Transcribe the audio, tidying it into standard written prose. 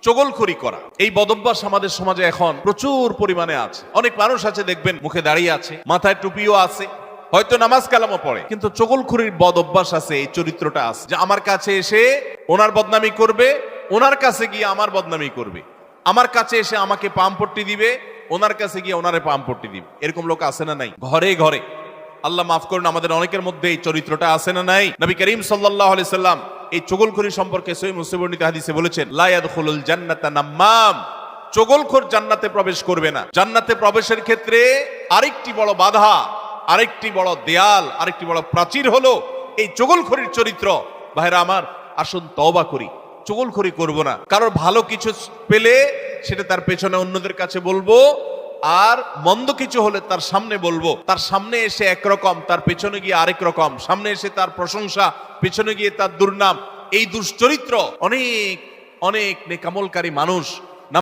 চগলখড়ি করা, এই বদভ্যাস আমাদের সমাজে এখন প্রচুর পরিমাণে আছে। অনেক মানুষ আছে দেখবেন মুখে দাঁড়িয়ে আছে, মাথায় টুপিও আছে, হয়তো নামাজ কালামও পড়ে, কিন্তু চগলখড়ির বদভ্যাস আছে, এই চরিত্রটা আছে যে আমার কাছে এসে ওনার বদনামি করবে, ওনার কাছে গিয়ে আমার বদনামি করবে, আমার কাছে এসে আমাকে পামপট্টি দিবে, ওনার কাছে গিয়ে ওনারে পামপট্টি দিবে। এরকম লোক আছে না নাই? ঘরে ঘরে। আল্লাহ মাফ করুন, আমাদের অনেকের মধ্যে এই চরিত্রটা আছে না নাই? নবী করিম সাল্লাল্লাহু আলাইহি সাল্লাম এই চগলখড়ি সম্পর্কে সহিহ মুসলিম বর্ণিত হাদিসে বলেছেন, লা ইয়াদখুলুল জান্নাতা নাম্মাম, চগলখোর জান্নাতে প্রবেশ করবে না। জান্নাতে প্রবেশের ক্ষেত্রে আরেকটি বড় বাধা, আরেকটি বড় দেয়াল, আরেকটি বড় প্রাচীর হলো এই চগলখড়ির চরিত্র। ভাইরা আমার, আসুন তওবা করি, চগলখড়ি করব না। কারোর ভালো কিছু পেলে সেটা তার পেছনে অন্যদের কাছে বলবো, আর মন্দ কিছু হলে তার সামনে বলবো। তার সামনে এসে একরকম, তার পেছনে গিয়ে আরেক রকম, সামনে এসে তার প্রশংসা, পেছনে গিয়ে তার দুর্নাম। এই দুশ্চরিত্র অনেক অনেক নেকামলকারী মানুষ